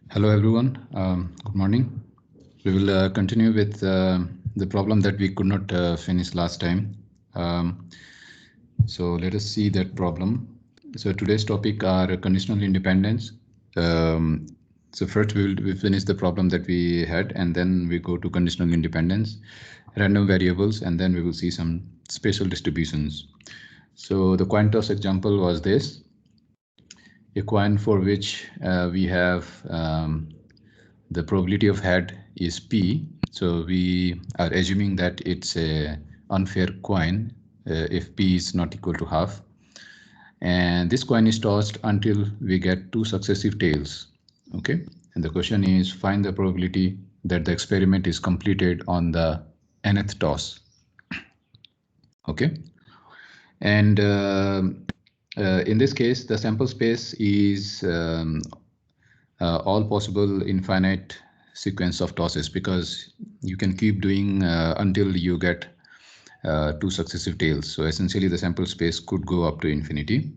Hello everyone, good morning. We will continue with the problem that we could not finish last time. So let us see that problem. So today's topic are conditional independence. So first we finish the problem that we had, and then we go to conditional independence, random variables, and then we will see some spatial distributions. So the coin toss example was this. A coin for which we have the probability of head is P. So we are assuming that it's a unfair coin if P is not equal to half. And this coin is tossed until we get two successive tails. Okay. And the question is find the probability that the experiment is completed on the nth toss. Okay. And in this case, the sample space is all possible infinite sequence of tosses, because you can keep doing until you get two successive tails. So essentially the sample space could go up to infinity.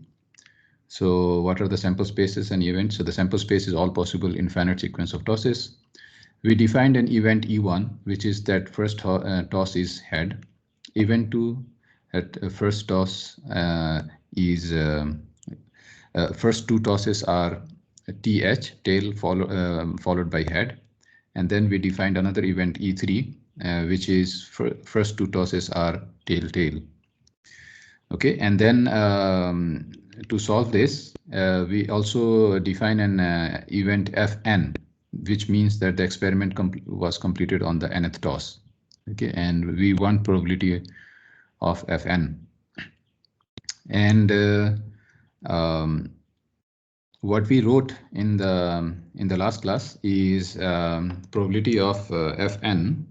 So what are the sample spaces and events? So the sample space is all possible infinite sequence of tosses. We defined an event E1, which is that first toss is head. Event 2 at first toss is first two tosses are TH, tail followed by head. And then we defined another event E3, which is first two tosses are tail tail. Okay, and then to solve this, we also define an event Fn, which means that the experiment was completed on the nth toss. Okay, and we want probability of Fn. And what we wrote in the last class is probability of Fn.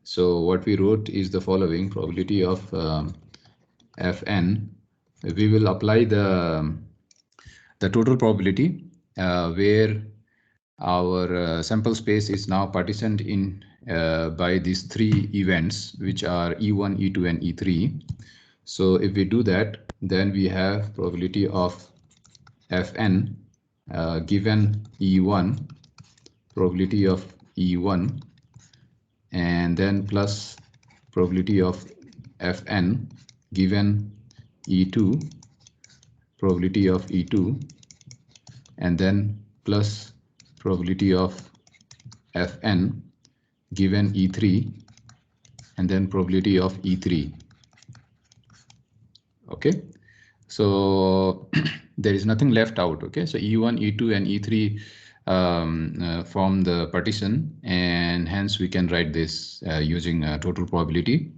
So what we wrote is the following: probability of Fn. We will apply the total probability where our sample space is now partitioned in by these three events, which are E1, E2, and E3. So if we do that, then we have probability of Fn given E1, probability of E1, and then plus probability of Fn given E2, probability of E2, and then plus probability of Fn given E3, and then probability of E3. Okay, so there is nothing left out. Okay, so E1, E2, and E3 form the partition, and hence we can write this using total probability.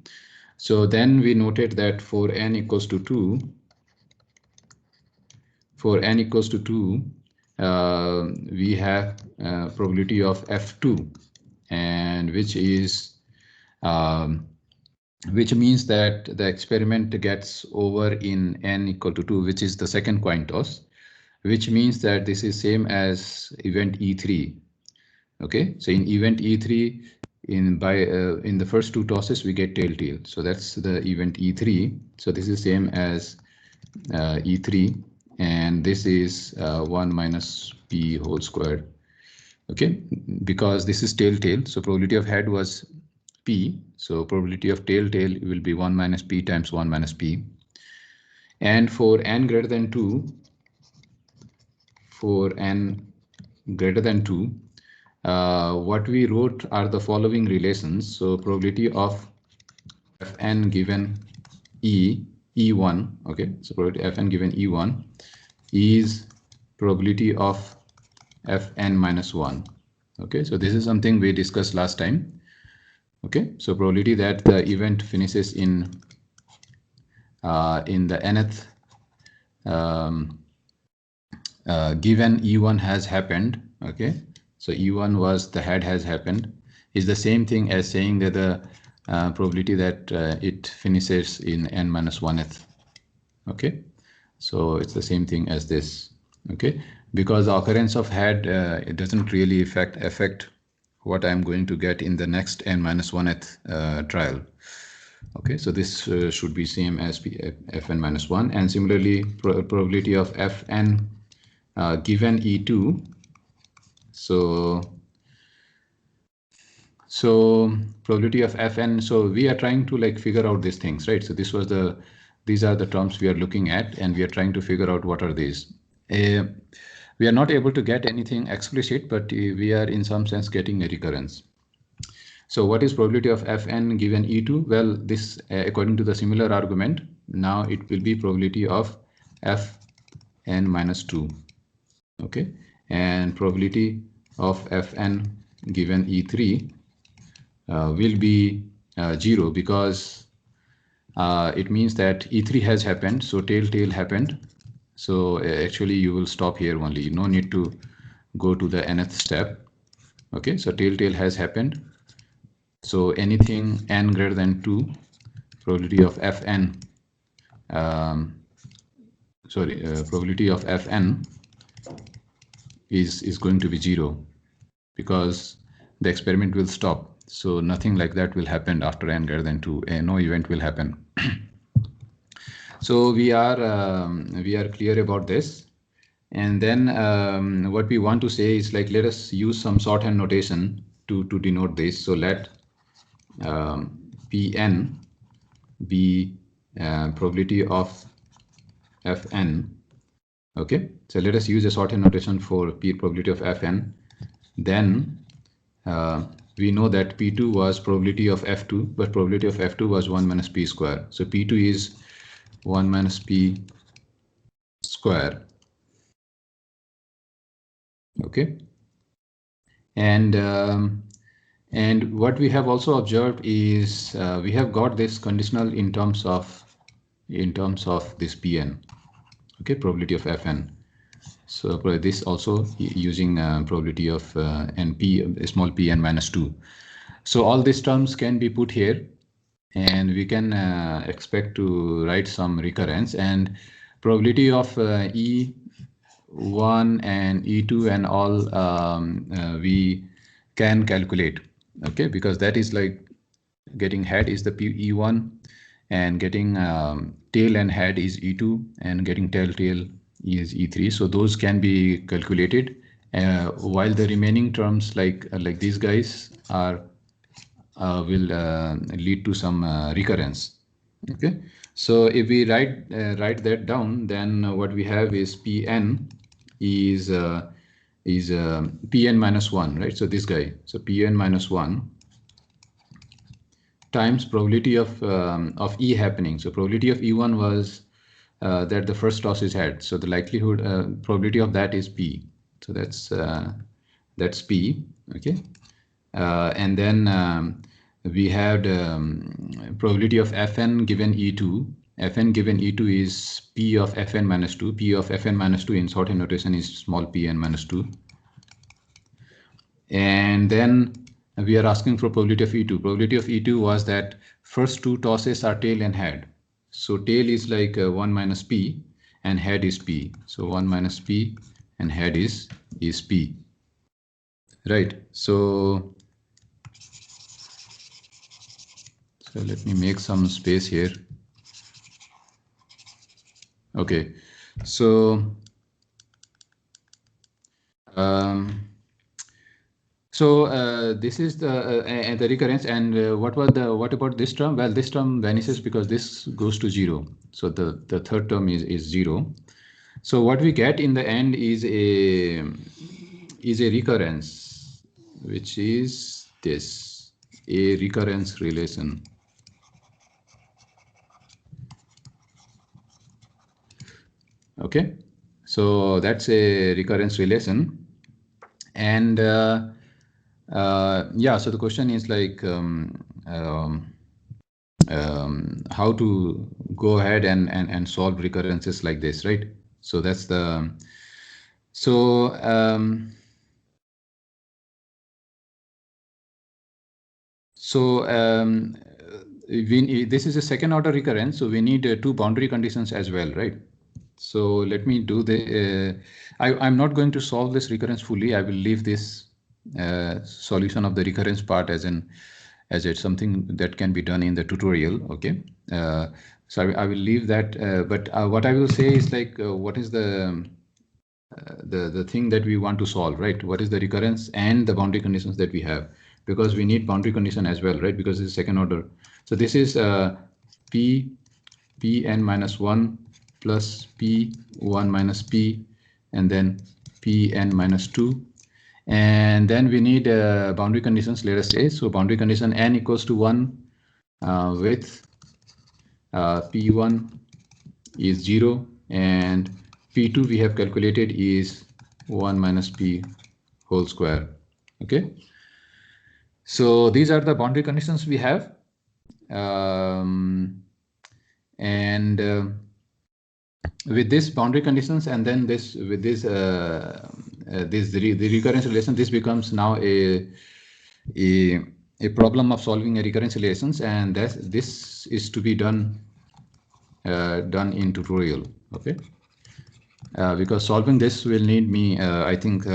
So then we noted that for n equals to 2, we have probability of F2, and which means that the experiment gets over in n equal to 2, which is the second coin toss, which means that this is same as event E3. Okay, so in event E3, in the first two tosses we get tail. So that's the event E3. So this is same as E3, and this is 1 minus p whole squared. Okay, because this is tail. So probability of head was p. So probability of tail will be 1 minus p times 1 minus p. And for n greater than 2, what we wrote are the following relations. So probability of Fn given E1. Okay, so probability Fn given E1 is probability of Fn minus 1. Okay, so this is something we discussed last time. Okay, so probability that the event finishes in the nth given E1 has happened. Okay, so E1 was the head has happened, is the same thing as saying that the probability that it finishes in n minus 1th. Okay, so it's the same thing as this. Okay, because the occurrence of head it doesn't really affect what I'm going to get in the next n minus 1th trial. Okay, so this should be same as Fn minus 1, and similarly probability of Fn given E2 So probability of Fn, so we are trying to like figure out these things, right? So these are the terms we are looking at, and we are trying to figure out what are these. We are not able to get anything explicit, but we are in some sense getting a recurrence. So what is probability of Fn given E2? Well, this according to the similar argument, now it will be probability of Fn minus 2. Okay, and probability of Fn given E3 will be 0, because it means that E3 has happened, so tail happened. So actually you will stop here only, no need to go to the nth step. Okay, so tail has happened. So anything n greater than 2, probability of Fn, probability of Fn is going to be 0, because the experiment will stop. So nothing like that will happen after n greater than 2, and no event will happen. So we are clear about this. And then what we want to say is like, let us use some shorthand notation to denote this. So let Pn be probability of Fn. Okay, so let us use a shorthand notation for P probability of Fn. Then we know that P2 was probability of F2, but probability of F2 was 1 minus P square. So P2 is 1 minus P square. Okay, and what we have also observed is we have got this conditional in terms of this Pn. Okay, probability of Fn. So this also using probability of np small pn minus 2. So all these terms can be put here, and we can expect to write some recurrence, and probability of E1 and E2 and all we can calculate. Okay, because that is like getting head is the E1, and getting tail and head is E2, and getting tail is E3. So those can be calculated, while the remaining terms like these guys are will lead to some recurrence. Okay, so if we write that down, then what we have is Pn is Pn minus 1, right? So this guy, so Pn minus 1 times probability of E happening. So probability of E1 was that the first toss is head. So the likelihood probability of that is P. So that's P. Okay, and then we had probability of Fn given E2. Fn given E2 is P of Fn minus 2. P of Fn minus 2 in shorthand notation is small pn minus 2. And then we are asking for probability of E2. Probability of E2 was that first two tosses are tail and head. So tail is like 1 minus P, and head is P. So 1 minus P and head is P. Right. So let me make some space here. Okay. So this is the recurrence, and what about this term? Well, this term vanishes because this goes to 0. So the third term is 0. So what we get in the end is a recurrence, which is this, a recurrence relation. Okay, so that's a recurrence relation. And yeah, so the question is like how to go ahead and solve recurrences like this, right? So that's the this is a second order recurrence, so we need two boundary conditions as well, right? So let me do the I'm not going to solve this recurrence fully. I will leave this solution of the recurrence part as it's something that can be done in the tutorial. Okay, so I will leave that, but what I will say is like what is the the thing that we want to solve, right? What is the recurrence and the boundary conditions that we have, because we need boundary condition as well, right? Because it's second order. So this is Pn minus 1 plus P1 minus P, and then Pn minus 2. And then we need boundary conditions, let us say. So boundary condition n equals to 1 with P1 is 0 and P2 we have calculated is 1 minus P whole square. Okay. So these are the boundary conditions we have. And with this boundary conditions, and then this with this the recurrence relation, this becomes now a problem of solving a recurrence relations, and this is to be done in tutorial. Okay. Because solving this will need me I think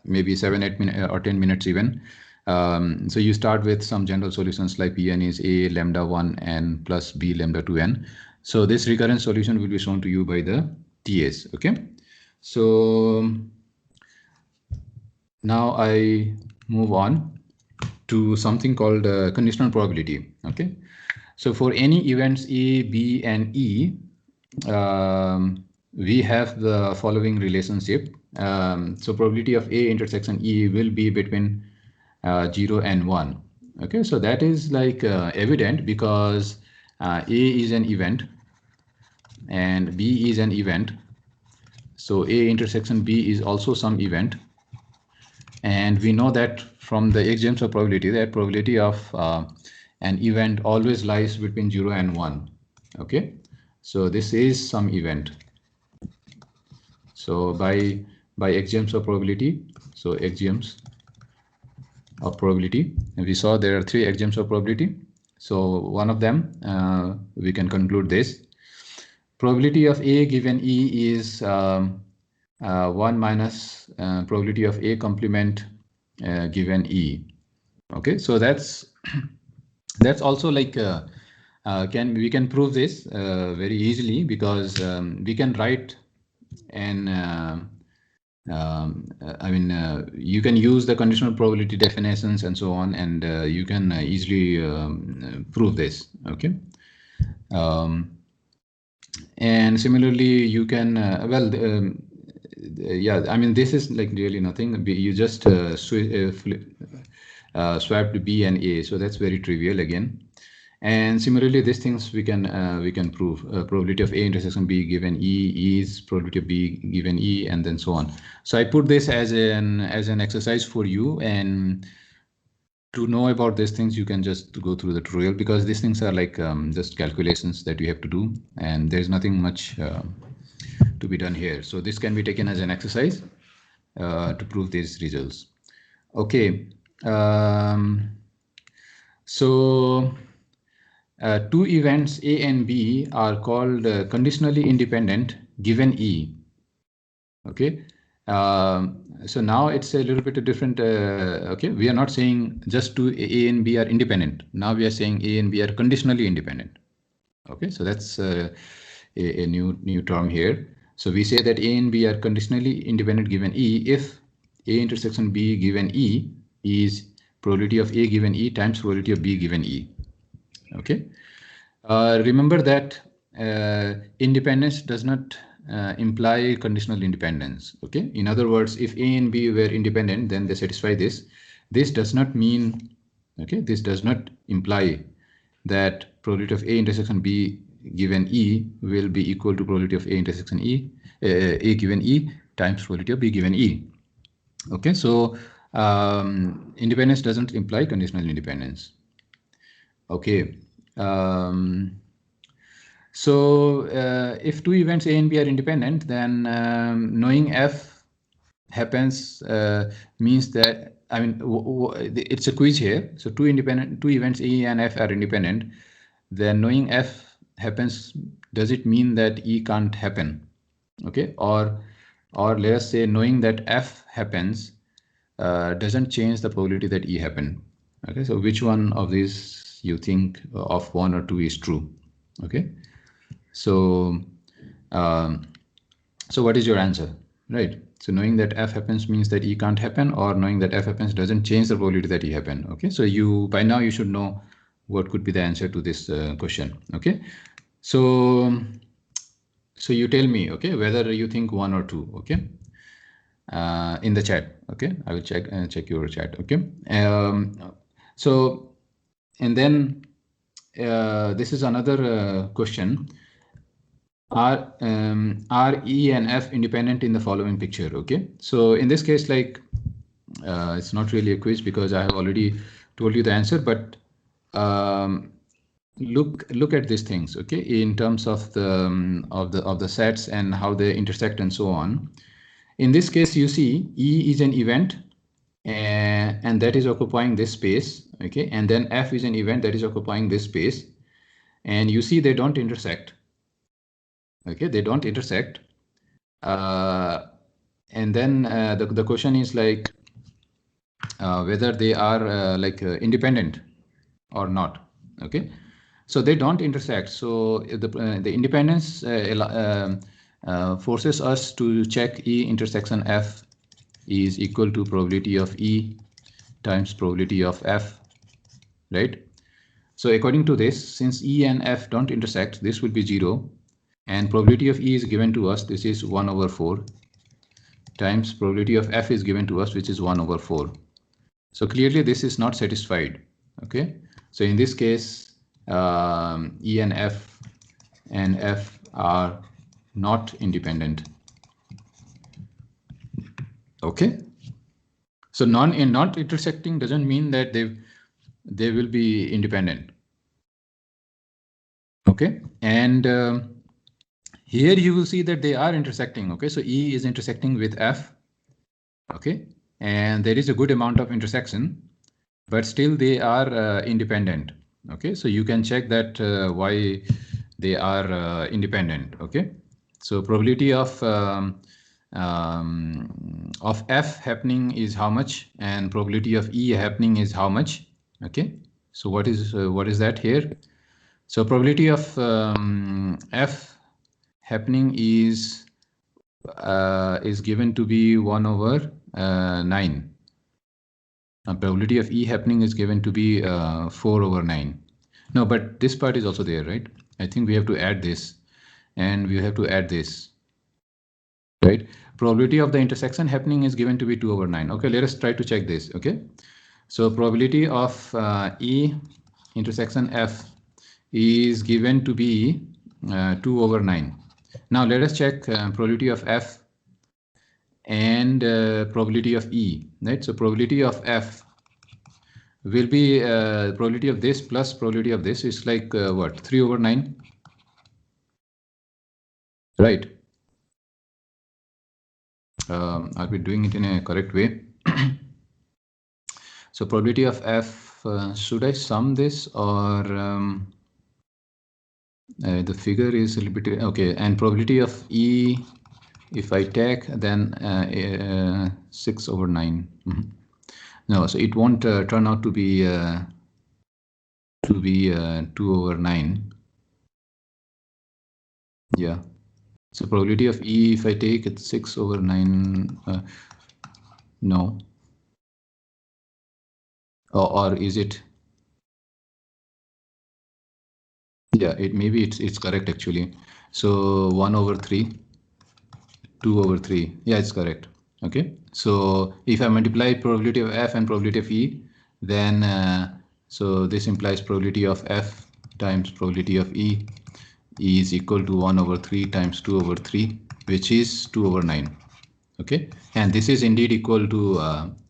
maybe 7-8 minutes or 10 minutes even. So you start with some general solutions like Pn is a lambda 1 n plus b lambda 2 n. So this recurrence solution will be shown to you by the TAs. Okay. So now I move on to something called conditional probability. Okay. So for any events A, B, and E, we have the following relationship. So probability of A intersection E will be between 0 and 1. Okay, so that is like evident because A is an event and B is an event. So A intersection B is also some event. And we know that from the exams of probability, that probability of an event always lies between 0 and 1. Okay, so this is some event. So by axioms of probability, so axioms of probability, and we saw there are 3 axioms of probability. So one of them we can conclude this: probability of A given E is 1 minus probability of A complement given E. Okay, so that's also like we can prove this very easily, because we can write and I mean you can use the conditional probability definitions and so on, and you can easily prove this. Okay. And similarly you can yeah, I mean this is like really nothing. You just swapped B and A, so that's very trivial again. And similarly, these things we can prove. Probability of A intersection B given E is probability of B given E, and then so on. So I put this as an exercise for you, and to know about these things, you can just go through the tutorial, because these things are like just calculations that you have to do, and there's nothing much to be done here. So this can be taken as an exercise to prove these results. Okay. So 2 events A and B are called conditionally independent given E. Okay. So now it's a little bit different. Okay, we are not saying just 2 A and B are independent. Now we are saying A and B are conditionally independent. Okay, so that's a new term here. So we say that A and B are conditionally independent given E if A intersection B given E is probability of A given E times probability of B given E. Okay. Remember that independence does not imply conditional independence. Okay. In other words, if A and B were independent, then they satisfy this. This does not mean, okay, this does not imply that probability of A intersection B given E will be equal to probability of A intersection E, A given E times probability of B given E. Okay. So independence doesn't imply conditional independence. Okay. So if 2 events A and B are independent, then knowing F happens means that, I mean, it's a quiz here. So 2 events A and F are independent. Then knowing F happens, does it mean that E can't happen? Okay, or let us say knowing that F happens doesn't change the probability that E happened. Okay, so which one of these you think of 1 or 2 is true? Okay, so so what is your answer? right? So knowing that F happens means that E can't happen, or knowing that F happens doesn't change the probability that E happen. Okay, so you by now you should know what could be the answer to this question. Okay, so you tell me, okay, whether you think 1 or 2. Okay, in the chat. Okay, I will check your chat. Okay, so and then this is another question. Are E and F independent in the following picture? Okay, so in this case, like it's not really a quiz because I have already told you the answer, but look at these things, okay, in terms of the sets and how they intersect and so on. In this case, you see E is an event, and that is occupying this space, okay, and then F is an event that is occupying this space, and you see they don't intersect. Okay, they don't intersect. And then the question is like whether they are independent or not. Okay, so they don't intersect. So the independence forces us to check E intersection F is equal to probability of E times probability of F, right? So according to this, since E and F don't intersect, this will be 0, and probability of E is given to us, this is 1/4, times probability of F is given to us, which is 1/4. So clearly this is not satisfied. Okay, so in this case, E and F are not independent. Okay, so not intersecting doesn't mean that they will be independent. Okay, and here you will see that they are intersecting. Okay, so E is intersecting with F. Okay, and there is a good amount of intersection, but still they are independent. Okay, so you can check that why they are independent. Okay, so probability of F happening is how much, and probability of E happening is how much. Okay, so what is that here? So probability of F happening is given to be 1/9. Probability of E happening is given to be 4/9. No, but this part is also there, right? I think we have to add this, and we have to add this, right? Probability of the intersection happening is given to be 2/9. Okay, let us try to check this. Okay, so probability of E intersection F is given to be 2/9. Now let us check probability of F and probability of E, right? So probability of F will be probability of this plus probability of this is like what, 3/9, right? Are we doing it in a correct way? So probability of F, should I sum this, or the figure is a little bit okay, and probability of E, if I take, then 6/9. No, so it won't turn out to be 2/9. Yeah, so probability of E, if I take it 6/9, no, or is it? Yeah, it maybe it's correct actually. So 1/3, 2/3. Yeah, it's correct. Okay, so if I multiply probability of F and probability of E, then so this implies probability of F times probability of E is equal to 1/3 times 2/3, which is 2/9. Okay, and this is indeed equal to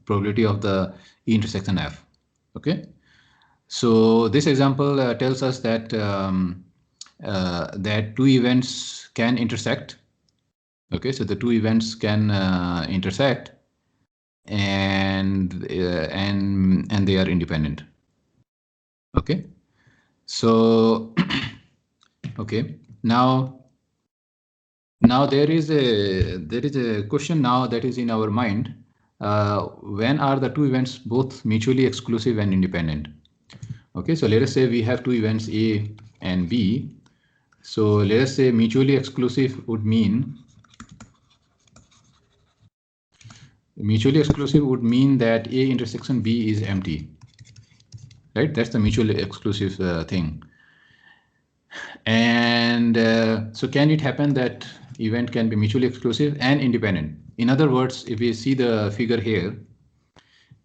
probability of the E intersection F. Okay, so this example tells us that that two events can intersect. Okay, so the two events can intersect, and they are independent. Okay, so okay, now there is a question now that is in our mind. When are the two events both mutually exclusive and independent? Okay, so let us say we have two events A and B. So let us say mutually exclusive would mean Mutually exclusive would mean that A intersection B is empty, right? That's the mutually exclusive thing. And so can it happen that event can be mutually exclusive and independent? In other words, if we see the figure here,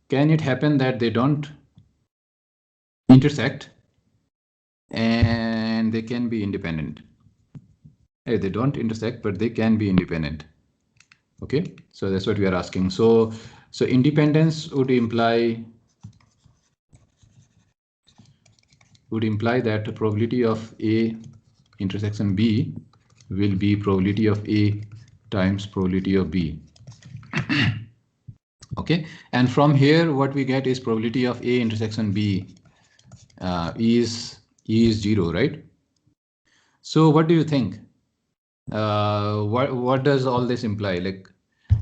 can it happen that they don't intersect and they can be independent? Hey, they don't intersect, but they can be independent. Okay, so that's what we are asking. So independence would imply that the probability of A intersection B will be probability of A times probability of B. Okay, and from here what we get is probability of A intersection B is 0, right? So what do you think? What does all this imply? Like,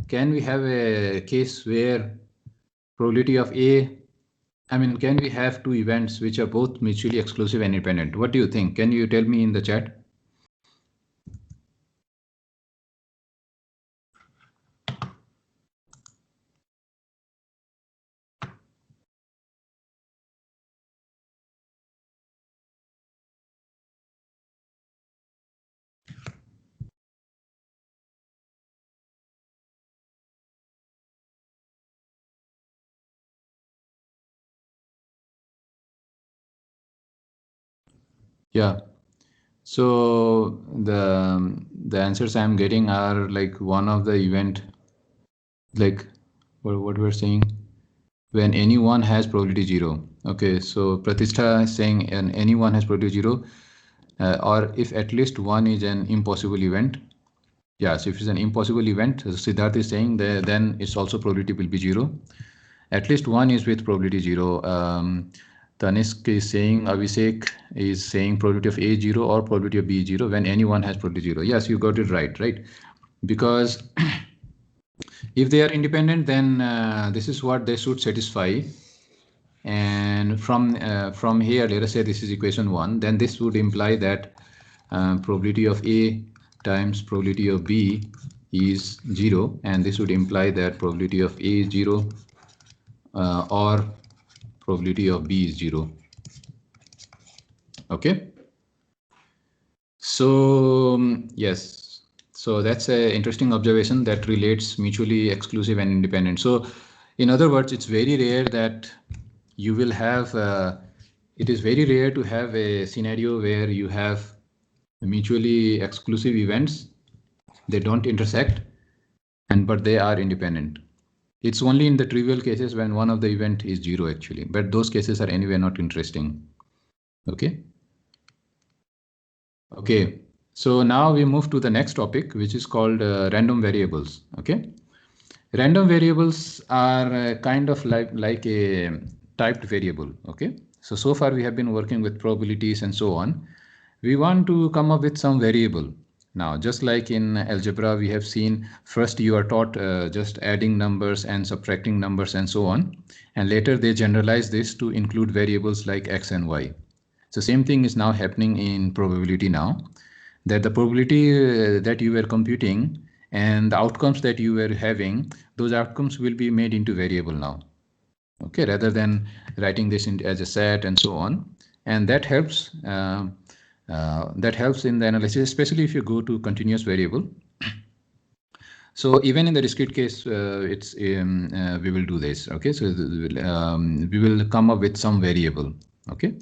can we have a case where probability of A, can we have two events which are both mutually exclusive and independent? What do you think? Can you tell me in the chat? Yeah. So the answers I'm getting are like one of the event, like what we're saying, when anyone has probability 0. Okay, so Pratishtha is saying and anyone has probability 0, or if at least one is an impossible event. Yeah, so if it's an impossible event, Siddharth is saying that then its also probability will be 0. At least one is with probability 0. Tanishq is saying, Abhishek is saying probability of A 0 or probability of B 0 when anyone has probability 0. Yes, you got it right? Because if they are independent, then this is what they should satisfy. And from here, let us say this is equation 1, then this would imply that probability of A times probability of B is 0, and this would imply that probability of A is 0 or probability of B is 0. Okay, so yes, so that's an interesting observation that relates mutually exclusive and independent. So in other words, it's very rare that you will have it is very rare to have a scenario where you have mutually exclusive events, they don't intersect, but they are independent. It's only in the trivial cases when one of the event is 0 actually, but those cases are anyway not interesting. Okay. Okay, so now we move to the next topic, which is called random variables. Okay, random variables are kind of like a typed variable. Okay, so far we have been working with probabilities and so on. We want to come up with some variable. Now, just like in algebra, we have seen first you are taught just adding numbers and subtracting numbers and so on, and later they generalize this to include variables like x and y. So same thing is now happening in probability now, that the probability that you were computing and the outcomes that you were having, those outcomes will be made into variable now. Okay, rather than writing this as a set and so on. And that helps in the analysis, especially if you go to continuous variable. So even in the discrete case, we will do this. Okay, so we will come up with some variable. Okay,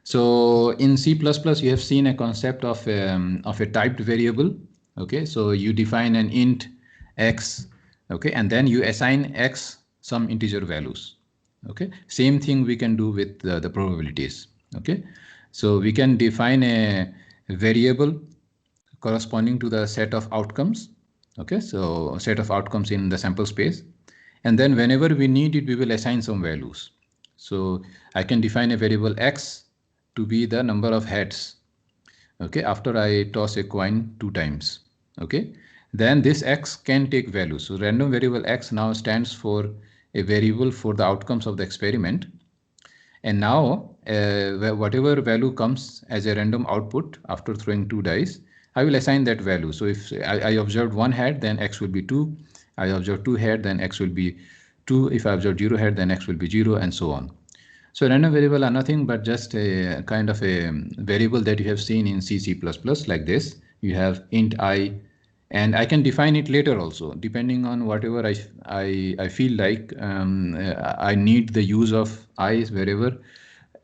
so in C++, you have seen a concept of a typed variable. Okay, so you define an int x. Okay, and then you assign x some integer values. Okay, same thing we can do with the probabilities. Okay, so we can define a variable corresponding to the set of outcomes. Okay, so set of outcomes in the sample space, and then whenever we need it, we will assign some values. So I can define a variable x to be the number of heads. Okay, after I toss a coin 2 times. Okay, then this x can take values. So random variable x now stands for a variable for the outcomes of the experiment. And now whatever value comes as a random output after throwing 2 dice, I will assign that value. So if I observed 1 head, then x will be 2. I observe 2 head, then x will be 2. If I observe 0 head, then x will be 0, and so on. So random variable are nothing but just a kind of a variable that you have seen in C++ like this. You have int I, and I can define it later also, depending on whatever I feel like I need the use of I wherever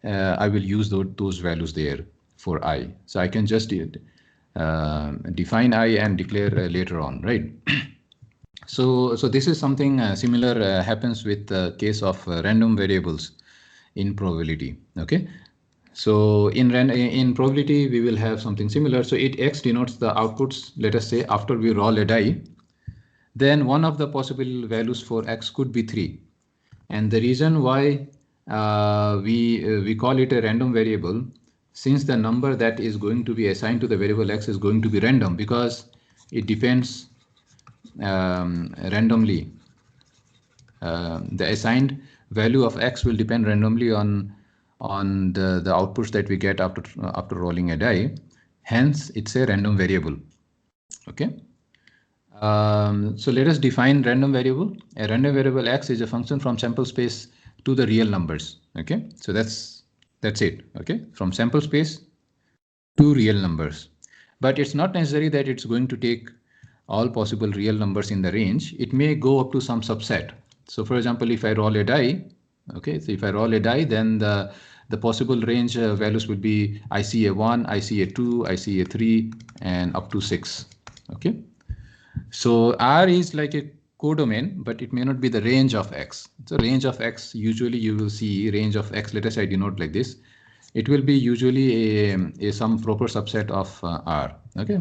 I will use those values there for I. So I can just define I and declare later on, right? So this is something similar happens with the case of random variables in probability. Okay. So in probability, we will have something similar. So x denotes the outputs. Let us say after we roll a die, then one of the possible values for x could be 3. And the reason why we call it a random variable, since the number that is going to be assigned to the variable x is going to be random, because it depends randomly. The assigned value of x will depend randomly on the outputs that we get after rolling a die. Hence, it's a random variable. Okay. So let us define random variable. A random variable x is a function from sample space to the real numbers. Okay. So that's it. Okay. From sample space to real numbers. But it's not necessary that it's going to take all possible real numbers in the range. It may go up to some subset. So for example, if I roll a die, okay, so if I roll a die, then the possible range values will be I see a 1, I see a 2, I see a 3, and up to 6. Okay. So R is like a codomain, but it may not be the range of X. So range of X, usually you will see range of X, let us say I denote like this. It will be usually a some proper subset of R. Okay.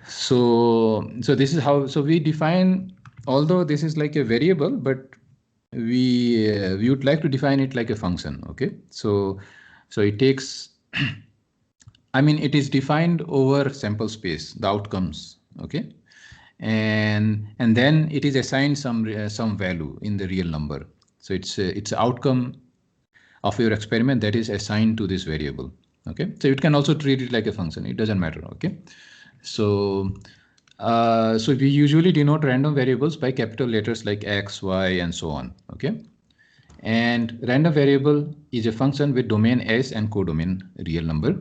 So this is how, so we define, although this is like a variable, but we would like to define it like a function. Okay. So it takes, I mean, it is defined over sample space, the outcomes. Okay. And then it is assigned some value in the real number. So it's outcome of your experiment that is assigned to this variable. Okay. So it can also treat it like a function. It doesn't matter. Okay. So we usually denote random variables by capital letters like X, Y, and so on. Okay. And random variable is a function with domain S and codomain real number.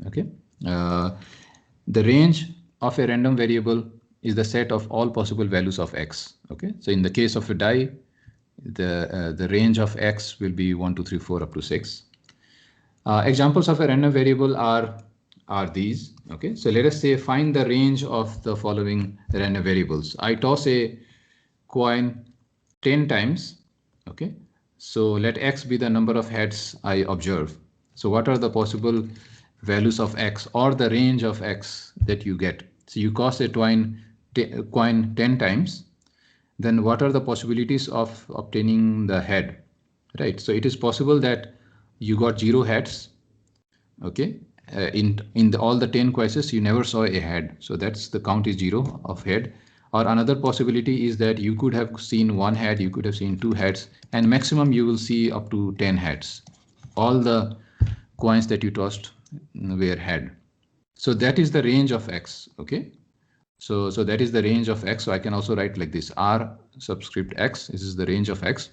Okay. The range of a random variable is the set of all possible values of X. Okay. So in the case of a die, the range of X will be 1, 2, 3, 4 up to 6. Examples of a random variable are these. Okay, so let us say find the range of the following random variables. I toss a coin 10 times. Okay, so let X be the number of heads I observe. So what are the possible values of X or the range of X that you get? So you toss a coin 10 times. Then what are the possibilities of obtaining the head? Right, so it is possible that you got 0 heads. Okay. In all the 10 quizzes, you never saw a head. So that's the count is 0 of head. Or another possibility is that you could have seen 1 head, you could have seen 2 heads, and maximum you will see up to 10 heads. All the coins that you tossed were head. So that is the range of X. Okay. So that is the range of X. So I can also write like this: R subscript X. This is the range of X.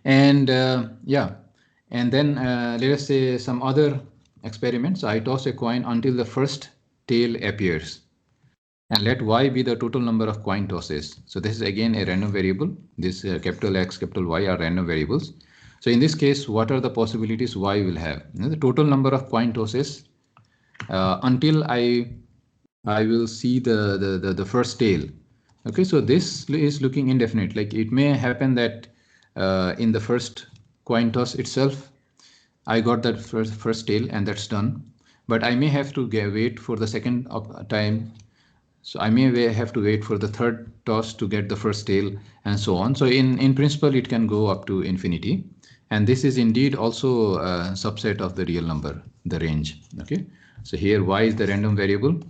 And yeah. And then let us say some other experiments. I toss a coin until the first tail appears, and let Y be the total number of coin tosses. So this is again a random variable. This capital X, capital Y are random variables. So in this case, what are the possibilities Y will have? The total number of coin tosses until I will see the first tail. Okay, so this is looking indefinite. Like it may happen that in the first coin toss itself, I got that first tail and that's done. But I may have to wait for the second time. So I may have to wait for the third toss to get the first tail and so on. So in principle, it can go up to infinity. And this is indeed also a subset of the real number, the range. Okay, so here Y is the random variable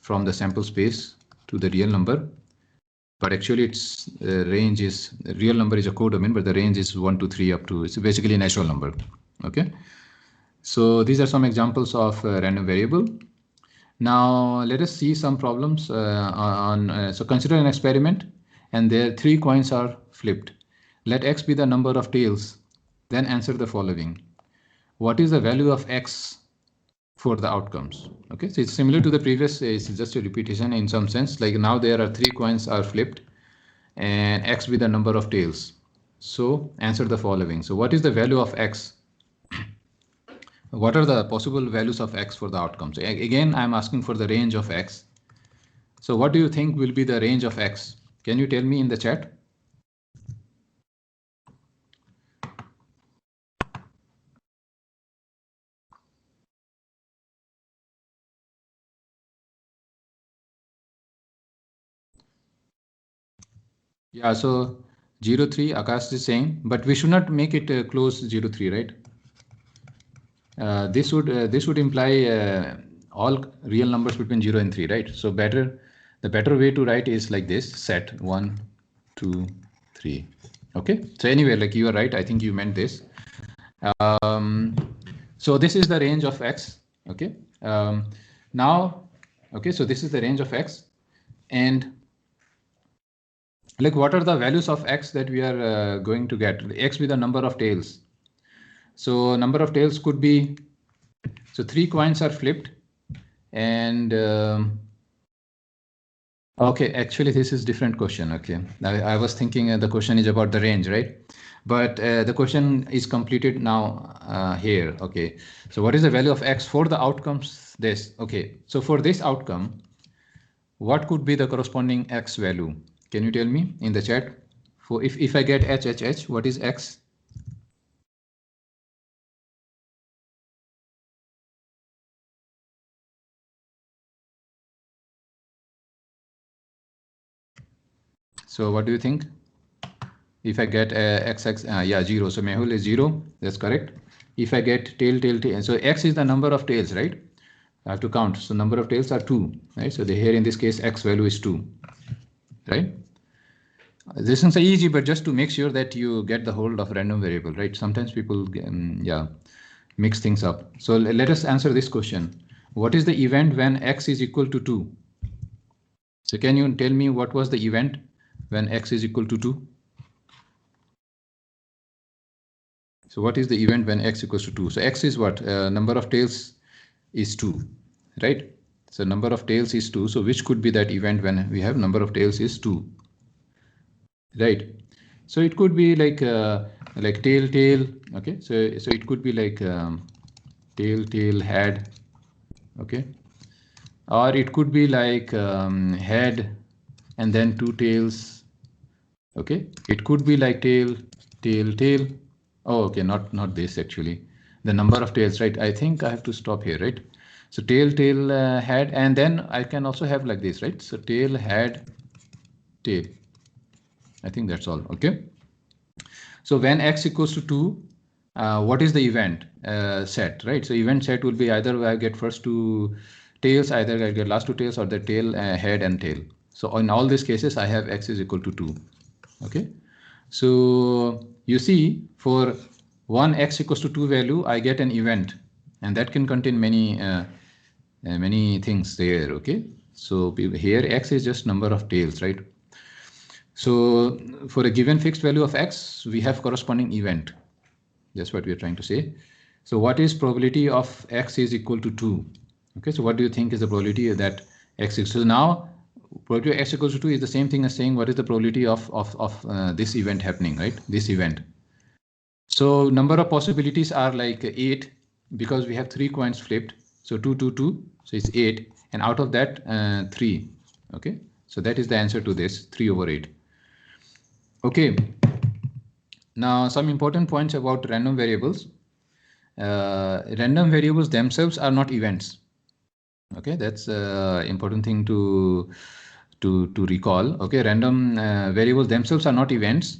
from the sample space to the real number. But actually its range is, real number is a codomain, but the range is 1, 2, 3 up to, it's basically a natural number. Okay. So these are some examples of random variable. Now let us see some problems so consider an experiment and there 3 coins are flipped. Let x be the number of tails. Then answer the following. What is the value of x for the outcomes? Okay, so it's similar to the previous, it's just a repetition in some sense. Like now there are 3 coins are flipped and x be the number of tails. So answer the following. So what is the value of x? What are the possible values of x for the outcome? So again, I'm asking for the range of x. So what do you think will be the range of x? Can you tell me in the chat? Yeah, so 0, 3, Akash is saying, but we should not make it close 0, 3, right? This would imply all real numbers between 0 and 3, right? So the better way to write is like this: set 1, 2, 3. Okay. So anyway, like you are right. I think you meant this. So this is the range of x. Okay. Now, okay. So this is the range of x, and like what are the values of x that we are going to get? X with the number of tails. So number of tails could be, so 3 coins are flipped, and okay, actually this is different question. Okay, I was thinking the question is about the range, right? But the question is completed now here. Okay, so what is the value of x for the outcomes? This. Okay, so for this outcome, what could be the corresponding x value? Can you tell me in the chat? For if I get h, what is x? So what do you think? If I get x, yeah, 0. So Mehul is 0. That's correct. If I get tail, so x is the number of tails, right? I have to count. So number of tails are 2, right? So here in this case, x value is 2, right? This is easy, but just to make sure that you get the hold of random variable, right? Sometimes people, yeah, mix things up. So let us answer this question. What is the event when x is equal to 2? So can you tell me what was the event when x is equal to 2? So what is the event when x equals to 2? So x is what? Number of tails is 2, right? So number of tails is 2. So which could be that event when we have number of tails is 2, right? So it could be like tail. Okay, so it could be like tail head. Okay, or it could be like head and then 2 tails. Okay, it could be like tail. Oh, okay, not this actually. The number of tails, right? I think I have to stop here, right? So tail, head, and then I can also have like this, right? So tail, head, tail. I think that's all. Okay. So when x equals to 2, what is the event set, right? So event set will be either I get first 2 tails, either I get last 2 tails, or the tail, head, and tail. So in all these cases, I have x is equal to 2. Okay. So you see, for one x equals to 2 value, I get an event, and that can contain many things there. Okay. So here x is just number of tails, right? So for a given fixed value of x, we have corresponding event. That's what we are trying to say. So what is probability of x is equal to 2? Okay, so what do you think is the probability that x is? So now probability of x equals to 2 is the same thing as saying what is the probability of this event happening, right? This event. So number of possibilities are like 8 because we have 3 coins flipped. So 2, 2, 2. So it's 8. And out of that, 3. Okay, so that is the answer to this, 3 over 8. Okay. Now some important points about random variables. Random variables themselves are not events. Okay, that's important thing to recall. Okay, random variables themselves are not events.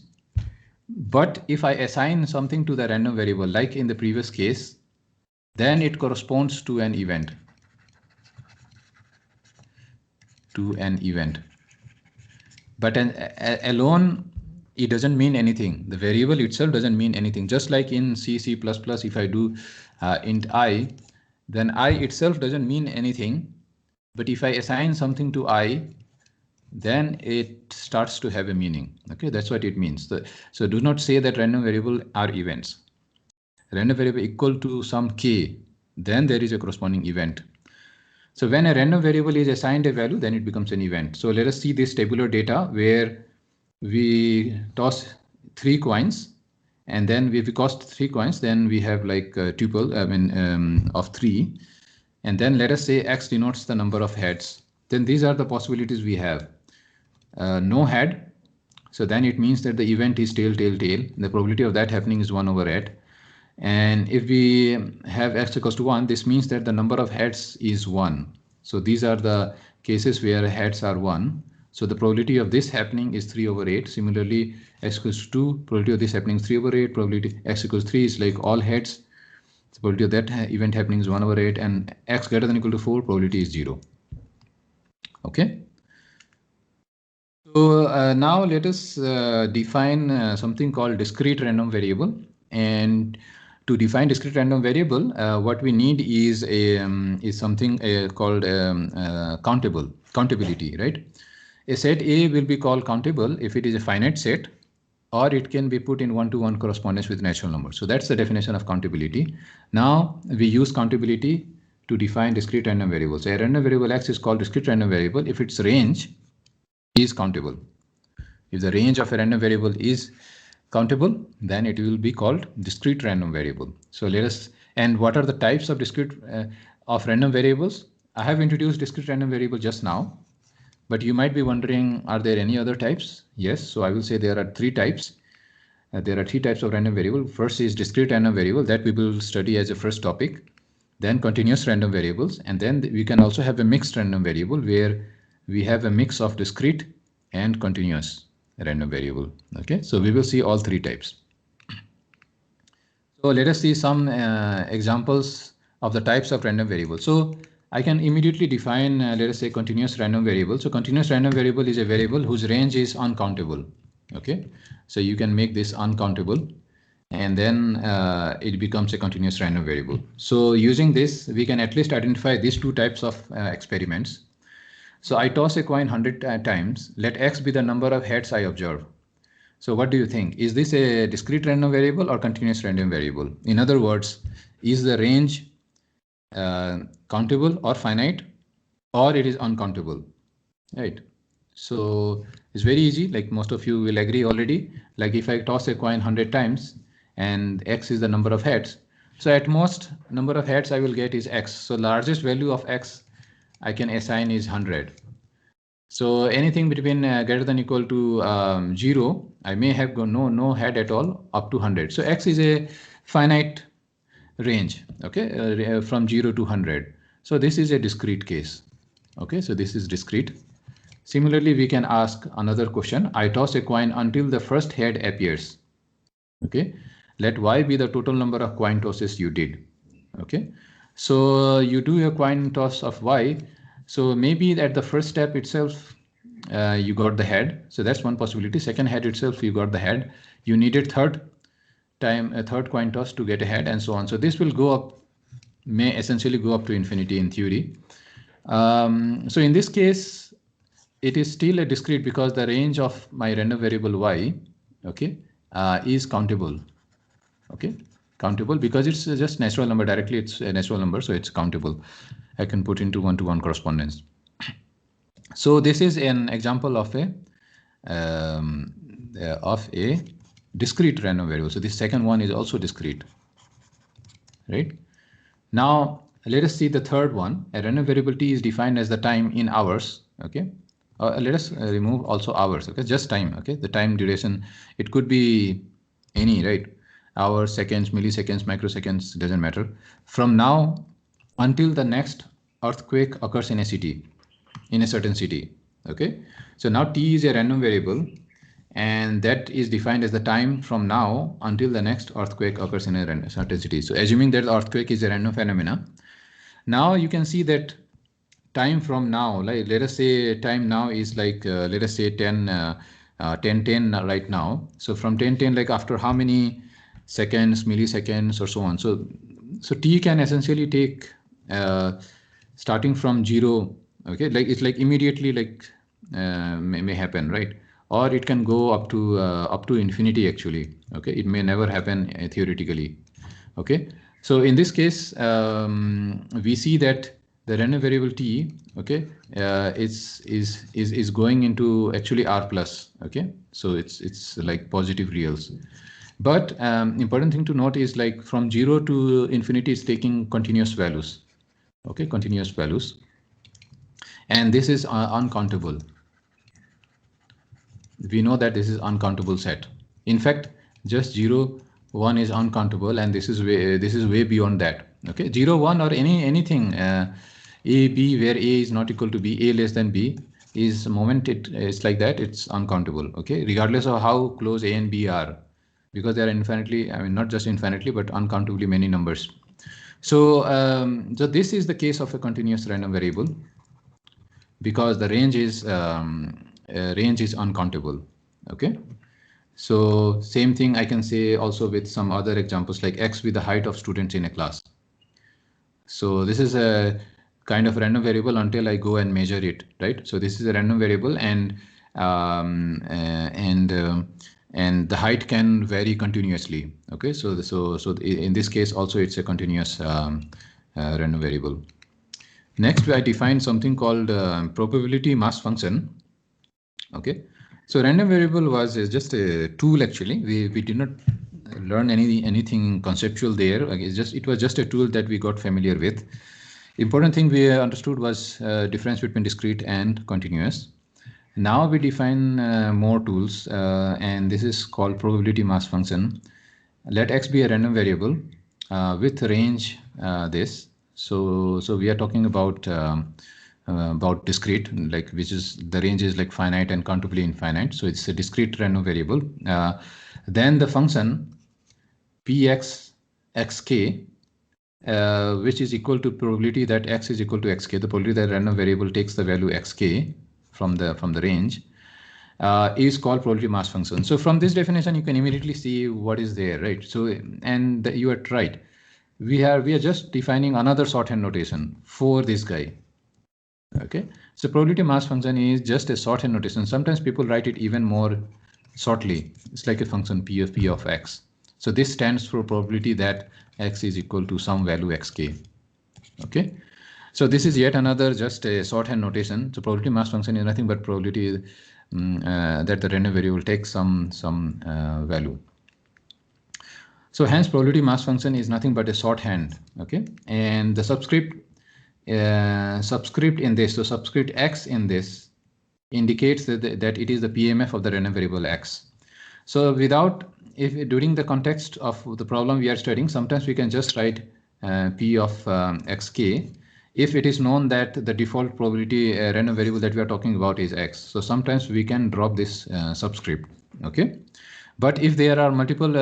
But if I assign something to the random variable, like in the previous case, then it corresponds to an event. But alone, it doesn't mean anything. The variable itself doesn't mean anything. Just like in C, C++, if I do int I, then I itself doesn't mean anything. But if I assign something to I, then it starts to have a meaning. Okay, that's what it means. So do not say that random variable are events. Random variable equal to some k, then there is a corresponding event. So when a random variable is assigned a value, then it becomes an event. So let us see this tabular data where we toss 3 coins, and then if we cost 3 coins, then we have like a tuple of 3, and then let us say x denotes the number of heads. Then these are the possibilities we have. No head, so then it means that the event is tail, tail, tail. The probability of that happening is 1/8. And if we have x equals to 1, this means that the number of heads is 1. So these are the cases where heads are 1. So the probability of this happening is 3/8. Similarly, x equals to 2, probability of this happening is 3/8. Probability x equals 3 is like all heads. The probability of that event happening is 1/8, and x greater than or equal to 4, probability is 0. Okay. So now let us define something called discrete random variable. And to define discrete random variable, what we need is something called countability, right? A set A will be called countable if it is a finite set, or it can be put in one-to-one correspondence with natural numbers. So that's the definition of countability. Now we use countability to define discrete random variables. A random variable x is called discrete random variable if its range is countable. If the range of a random variable is countable, then it will be called discrete random variable. So let us, and what are the types of discrete of random variables? I have introduced discrete random variable just now, but you might be wondering, are there any other types? Yes, so I will say there are 3 types. There are 3 types of random variable. First is discrete random variable that we will study as a first topic, then continuous random variables, and then we can also have a mixed random variable where we have a mix of discrete and continuous random variable. Okay, so we will see all 3 types. So let us see some examples of the types of random variables. So I can immediately define, let us say, continuous random variable. So continuous random variable is a variable whose range is uncountable. Okay, so you can make this uncountable, and then it becomes a continuous random variable. So using this, we can at least identify these 2 types of experiments. So I toss a coin 100 times. Let x be the number of heads I observe. So what do you think? Is this a discrete random variable or continuous random variable? In other words, is the range countable or finite, or it is uncountable, right? So it's very easy, like most of you will agree already. Like if I toss a coin 100 times and x is the number of heads, so at most number of heads I will get is x. So largest value of x I can assign is 100. So anything between greater than or equal to 0, I may have no head at all up to 100. So x is a finite range, okay, from 0 to 100. So this is a discrete case. Okay, so this is discrete. Similarly, we can ask another question. I toss a coin until the first head appears. Okay, let y be the total number of coin tosses you did. Okay, so you do a coin toss of y. So maybe at the first step itself, you got the head. So that's one possibility. Second head itself, you got the head. You needed third coin toss to get a head, and so on. So this will go up, may essentially go up to infinity in theory. So in this case, it is still a discrete because the range of my random variable y, okay, is countable. Okay, countable because it's just natural number directly. It's a natural number, so it's countable. I can put into one-to-one correspondence. So this is an example of a discrete random variable. So this second one is also discrete, right? Now let us see the third one. A random variable t is defined as the time in hours. Okay, let us remove also hours. Okay, just time. Okay, the time duration. It could be any, right? Hours, seconds, milliseconds, microseconds, doesn't matter. From now until the next earthquake occurs in a city, in a certain city. Okay, so now t is a random variable, and that is defined as the time from now until the next earthquake occurs in a certain city. So assuming that the earthquake is a random phenomena, now you can see that time from now, like let us say time now is like let us say 10 right now. So from 10 like after how many seconds, milliseconds, or so on. So t can essentially take starting from 0 Okay, like it's like immediately like may happen, right? Or it can go up to infinity actually. Okay, it may never happen theoretically. Okay, so in this case, we see that the random variable t, okay, is going into actually r plus. Okay, so it's like positive reals. But important thing to note is like from 0 to infinity, it's taking continuous values. Okay, continuous values, and this is uncountable. We know that this is uncountable set. In fact, just 0 1 is uncountable, and this is way beyond that. Okay, 0 1 or anything a b where a is not equal to b, a less than b is moment it's like that, it's uncountable. Okay, regardless of how close a and b are, because they are infinitely, I mean not just infinitely but uncountably many numbers. So this is the case of a continuous random variable, because the range is uncountable. Okay, so same thing I can say also with some other examples like x with the height of students in a class. So this is a kind of random variable until I go and measure it, right? So this is a random variable, and and the height can vary continuously. Okay, so in this case also it's a continuous random variable. Next, I define something called probability mass function. Okay, so random variable was just a tool actually. We did not learn anything conceptual there. It was just a tool that we got familiar with. Important thing we understood was difference between discrete and continuous. Now we define more tools, and this is called probability mass function. Let x be a random variable with range this. So we are talking about discrete, like which is the range is like finite and countably infinite. So it's a discrete random variable. Then the function px xk, which is equal to probability that x is equal to xk, the probability that random variable takes the value xk from the range, is called probability mass function. So from this definition, you can immediately see what is there, right? So, and you are right. We are just defining another shorthand notation for this guy. Okay, so probability mass function is just a shorthand notation. Sometimes people write it even more shortly. It's like a function p of x. So this stands for probability that x is equal to some value xk. Okay, so this is yet another just a shorthand notation. So probability mass function is nothing but probability that the random variable takes some value. So hence probability mass function is nothing but a shorthand. Okay, and the subscript in this, so subscript x in this indicates that it is the PMF of the random variable x. So if during the context of the problem we are studying, sometimes we can just write p of xk if it is known that the default probability random variable that we are talking about is x. So sometimes we can drop this subscript. Okay, but if there are multiple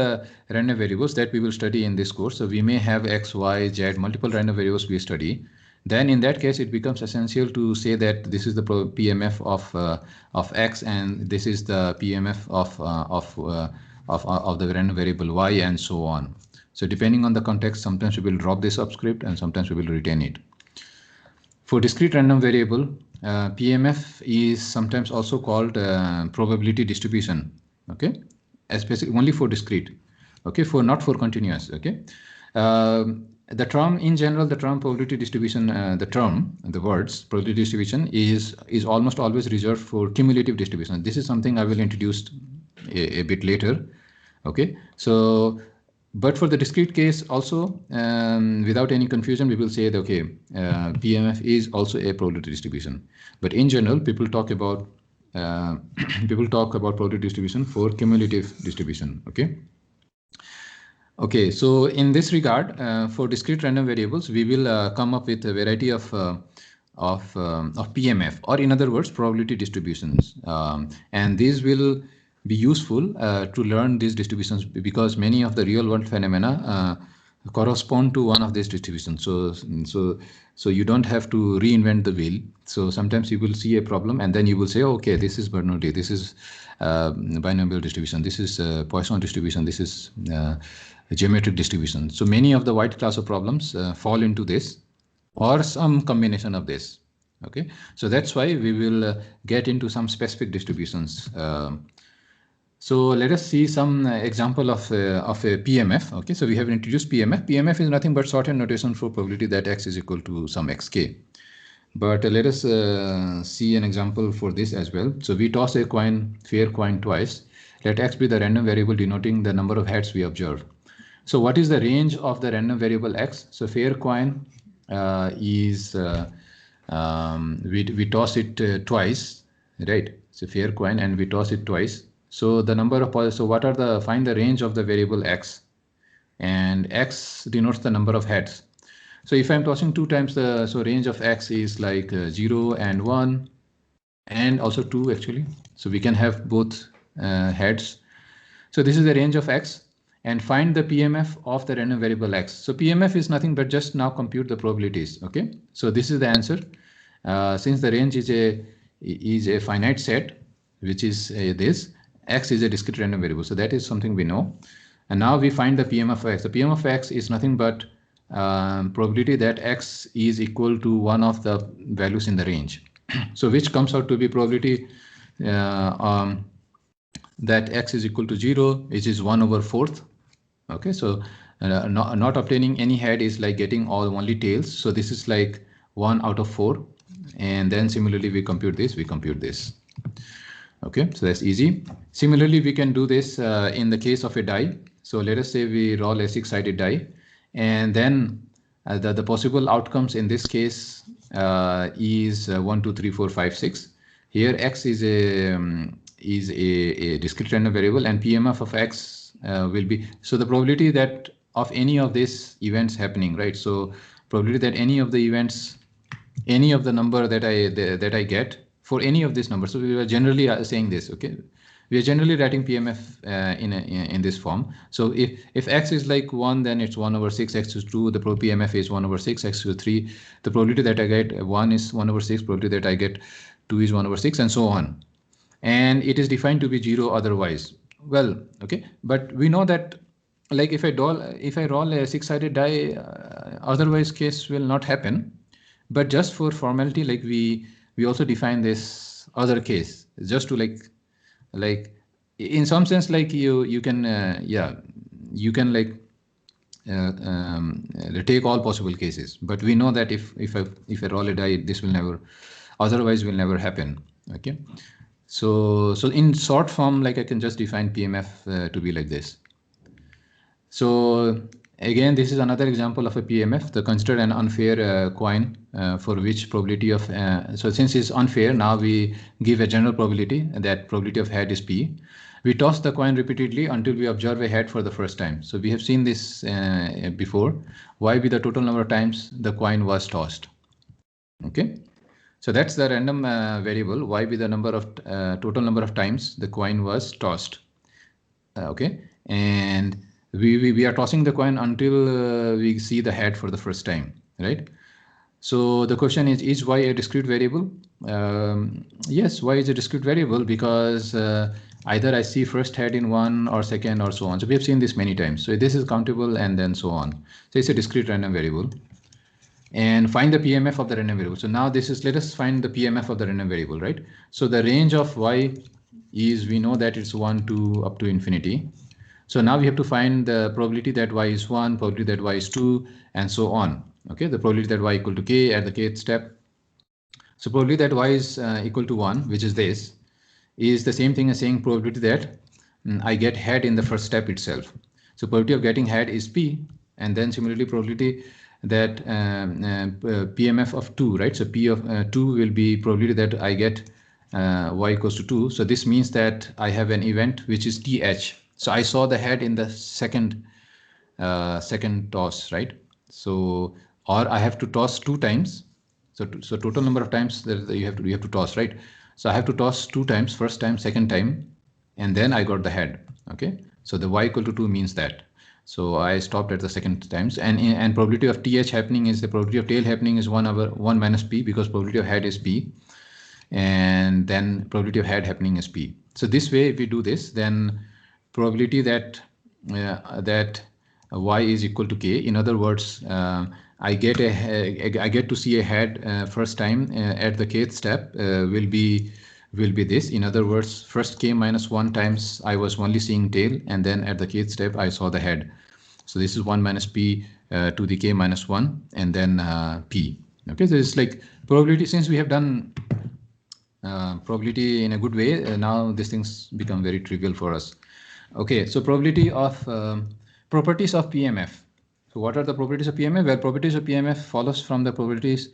random variables that we will study in this course, so we may have x, y, z, multiple random variables we study, then in that case it becomes essential to say that this is the PMF of x, and this is the PMF of the random variable y, and so on. So depending on the context, sometimes we will drop this subscript and sometimes we will retain it. For discrete random variable, PMF is sometimes also called probability distribution. Okay, especially only for discrete. Okay, not for continuous. Okay, the term in general, the term probability distribution, the words probability distribution is almost always reserved for cumulative distribution. This is something I will introduce a bit later. Okay, so but for the discrete case also, without any confusion, we will say that okay, PMF is also a probability distribution. But in general, people talk about probability distribution for cumulative distribution. Okay. Okay, so in this regard, for discrete random variables, we will come up with a variety of PMF, or in other words, probability distributions, and these will be useful to learn these distributions, because many of the real world phenomena correspond to one of these distributions. So you don't have to reinvent the wheel. So sometimes you will see a problem and then you will say, oh, okay, this is Bernoulli, this is binomial distribution, this is Poisson distribution, this is geometric distribution. So many of the white class of problems fall into this or some combination of this. Okay, so that's why we will get into some specific distributions. So let us see some example of a PMF. Okay, so we have introduced PMF. PMF is nothing but shorthand notation for probability that x is equal to some xk. But let us see an example for this as well. So we toss a coin, fair coin twice. Let x be the random variable denoting the number of heads we observe. So what is the range of the random variable x? So fair coin is we toss it twice, right? It's a fair coin and we toss it twice. So the number of so what are the find the range of the variable x, and x denotes the number of heads. So if I'm tossing two times, so range of x is like 0 and 1 and also 2 actually. So we can have both heads. So this is the range of x, and find the PMF of the random variable x. So PMF is nothing but just now compute the probabilities. Okay, so this is the answer. Since the range is a finite set, which is this, x is a discrete random variable. So that is something we know. And now we find the PMF of x. The PMF of x is nothing but probability that x is equal to one of the values in the range. So which comes out to be probability that x is equal to 0, which is 1/4. Okay, so not obtaining any head is like getting only tails. So this is like 1/4. And then similarly we compute this. Okay, so that's easy. Similarly, we can do this in the case of a die. So let us say we roll a 6-sided die, and then the possible outcomes in this case is 1, 2, 3, 4, 5, 6. Here x is a discrete random variable, and PMF of x will be, so the probability that of any of these events happening, right? So probability that any of the events, any of the number that I get for any of these numbers. So we are generally saying this. Okay, we are generally writing PMF in this form. So if x is like 1, then it's 1/6. X is 2, the PMF is 1/6. X is 3, the probability that I get 1 is 1/6. Probability that I get 2 is 1/6, and so on. And it is defined to be 0 otherwise. Well, okay, but we know that like if I roll a 6-sided die, otherwise case will not happen. But just for formality, like we also define this other case just to like in some sense, like you can you can like take all possible cases. But we know that if I roll a die, this will never, otherwise will never happen. Okay, so in short form, like I can just define PMF to be like this. So again, this is another example of a PMF. The consider an unfair coin for which probability of so since it's unfair, now we give a general probability, and that probability of head is P. We toss the coin repeatedly until we observe a head for the first time. So we have seen this before. Y be the total number of times the coin was tossed. Okay, so that's the random variable. Y be the number of total number of times the coin was tossed. Okay, and we are tossing the coin until we see the head for the first time, right? So the question is y a discrete variable? Yes, y is a discrete variable because either I see first head in 1 or second or so on. So we have seen this many times. So this is countable and then so on. So it's a discrete random variable. And find the PMF of the random variable. So now this is, let us find the PMF of the random variable, right? So the range of y is, we know that it's 1 to up to infinity. So now we have to find the probability that y is 1, probability that y is 2, and so on. Okay, the probability that y equal to k at the kth step. So probability that y is equal to 1, which is this, is the same thing as saying probability that I get head in the first step itself. So probability of getting head is p, and then similarly probability that PMF of 2, right? So P of 2 will be probability that I get y equals to 2. So this means that I have an event which is TH. So I saw the head in the second toss, right? So, or I have to toss 2 times. So total number of times that you have to toss, right? So I have to toss 2 times, first time, second time, and then I got the head. Okay, so the y equal to 2 means that. So I stopped at the second times, and probability of TH happening is, the probability of tail happening is 1 minus P, because probability of head is P, and then probability of head happening is P. So this way, if we do this, then probability that y is equal to k. In other words, I get to see a head first time at the kth step will be this. In other words, first k minus 1 times I was only seeing tail, and then at the kth step I saw the head. So this is 1 minus p to the k minus 1, and then p. Okay, so it's like probability. Since we have done probability in a good way, now these things become very trivial for us. Okay, so probability of properties of PMF. So what are the properties of PMF? Well, properties of PMF follows from the probabilities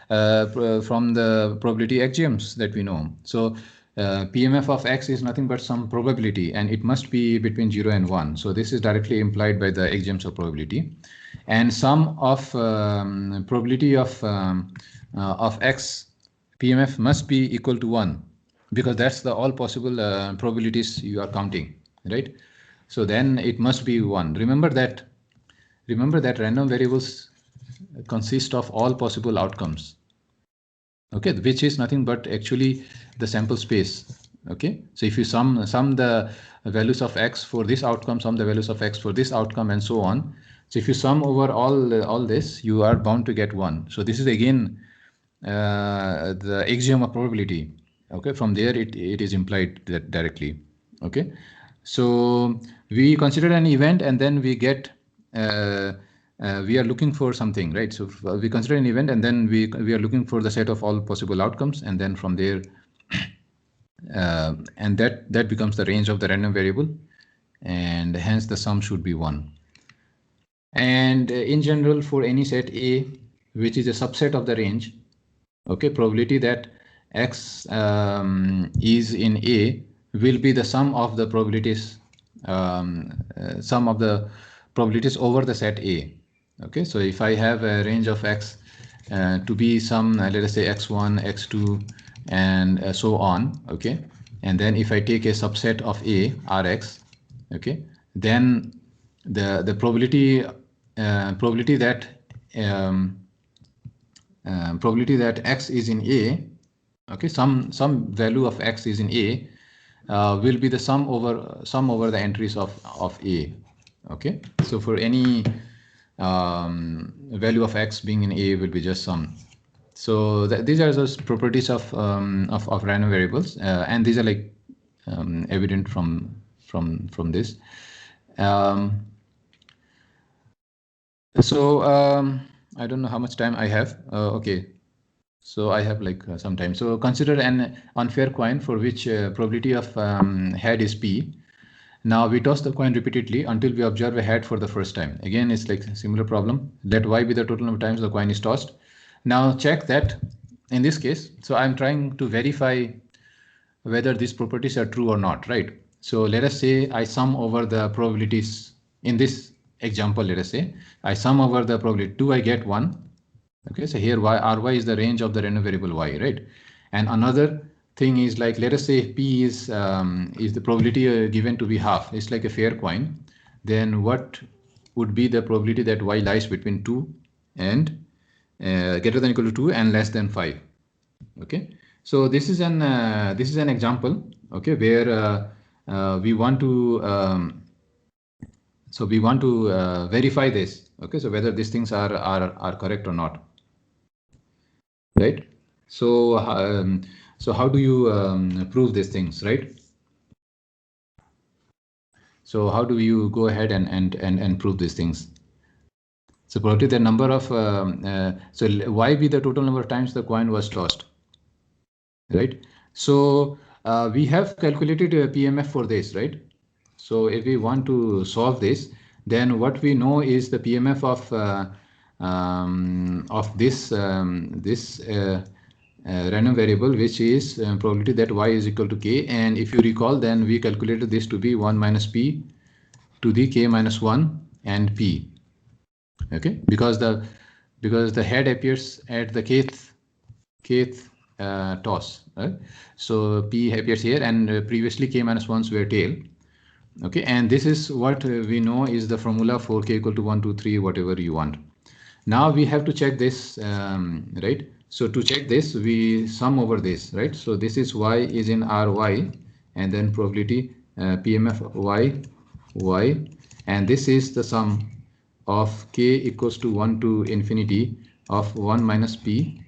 from the probability axioms that we know. So PMF of X is nothing but some probability, and it must be between 0 and 1. So this is directly implied by the axioms of probability. And sum of probability of X PMF must be equal to 1, because that's the all possible probabilities you are counting, right? So then it must be 1. Remember that random variables consist of all possible outcomes, okay, which is nothing but actually the sample space. Okay, so if you sum the values of X for this outcome, sum the values of X for this outcome, and so on. So if you sum over all this, you are bound to get 1. So this is again the axiom of probability. Okay, from there it is implied that directly. Okay, so we consider an event, and then we get we are looking for something, right? So we consider an event, and then we are looking for the set of all possible outcomes, and then from there and that becomes the range of the random variable, and hence the sum should be 1. And in general, for any set A which is a subset of the range, okay, probability that X is in A will be the sum of the probabilities over the set A. Okay, so if I have a range of X to be some let us say x1, x2, and so on, okay, and then if I take a subset of A, Rx, okay, then the probability that probability that X is in A, okay, some value of X is in A will be the sum over the entries of A. Okay, so for any value of X being in A will be just sum. So these are those properties of random variables, and these are like evident from this. I don't know how much time I have. Okay, so I have like some time. So consider an unfair coin for which probability of head is P. Now we toss the coin repeatedly until we observe a head for the first time. Again, it's like a similar problem. Let Y be the total number of times the coin is tossed. Now check that in this case. So I'm trying to verify whether these properties are true or not, right? So let us say I sum over the probabilities in this example. Let us say I sum over the probability 2, I get 1. Okay, so here Ry is the range of the random variable Y, right? And another thing is like, let us say P is the probability given to be half. It's like a fair coin. Then what would be the probability that Y lies between 2 and greater than or equal to 2 and less than 5? Okay, so this is an example, okay, where we want to verify this. Okay, so whether these things are correct or not, right? So how do you prove these things, right? So how do you go ahead and prove these things? So probably the number of so Y be the total number of times the coin was tossed, right? So we have calculated a PMF for this, right? So if we want to solve this, then what we know is the PMF of this random variable, which is probability that Y is equal to K. And if you recall, then we calculated this to be 1 minus P to the K minus 1 and P. Okay, because the head appears at the kth toss, right? So P appears here, and previously K minus 1s were tail. Okay, and this is what we know is the formula for K equal to 1, 2, 3, whatever you want. Now we have to check this, right? So to check this, we sum over this, right? So this is Y is in Ry, and then probability PMF Y, and this is the sum of k equals to 1 to infinity of 1 minus p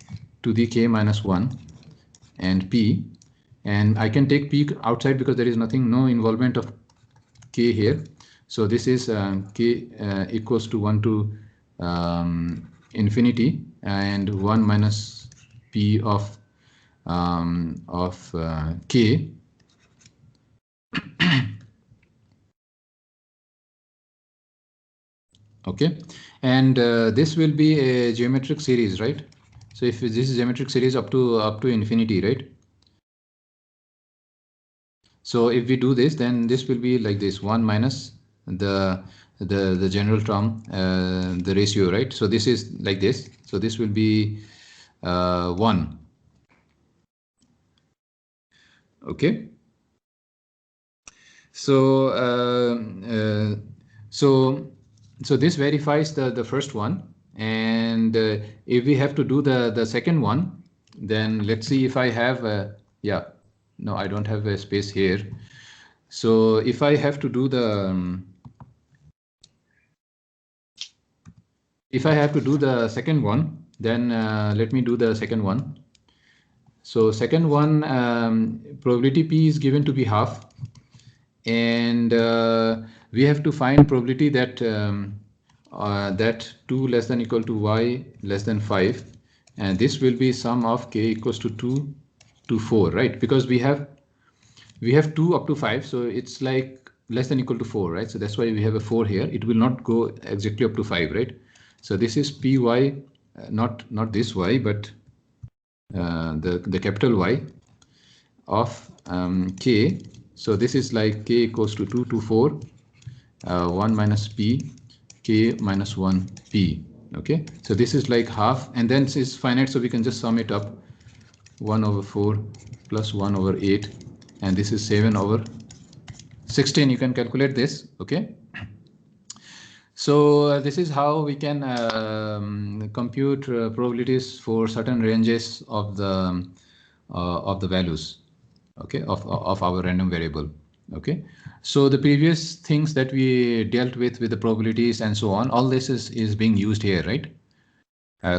to the k minus 1 and p, and I can take p outside because there is nothing, no involvement of k here. So this is k equals to 1 to infinity and 1 minus p of k. Okay, and this will be a geometric series, right? So if this is geometric series up to infinity, right? So if we do this, then this will be like this: 1 minus the general term, the ratio, right? So this is like this. So this will be 1. Okay. So so this verifies the first one, and if we have to do the second one, then let's see if I have yeah, no, I don't have a space here. So if I have to do the if I have to do the second one, then let me do the second one. So second one, probability P is given to be half, and we have to find probability that that 2 less than equal to y less than 5, and this will be sum of k equals to 2 to 4, right? Because we have 2 up to 5, so it's like less than equal to 4, right? So that's why we have a 4 here. It will not go exactly up to 5, right? So this is py, not this y, but the capital Y of k. So this is like k equals to 2 to 4, 1 minus p, k minus 1 p. Okay, so this is like half, and then this is finite, so we can just sum it up: 1 over 4 plus 1 over 8, and this is 7 over 16. You can calculate this. Okay, so this is how we can compute probabilities for certain ranges of the values, okay, of our random variable. Okay, so the previous things that we dealt with the probabilities and so on, all this is being used here, right?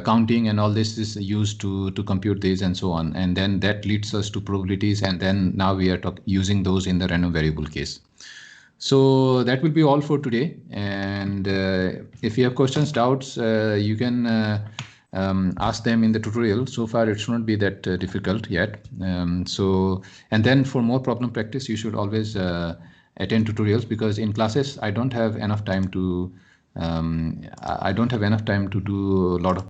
Counting and all this is used to compute these and so on, and then that leads us to probabilities, and then now we are using those in the random variable case. So that will be all for today, and if you have questions, doubts, you can ask them in the tutorial. So far it should not be that difficult yet. So, and then for more problem practice, you should always attend tutorials, because in classes I don't have enough time to do a lot of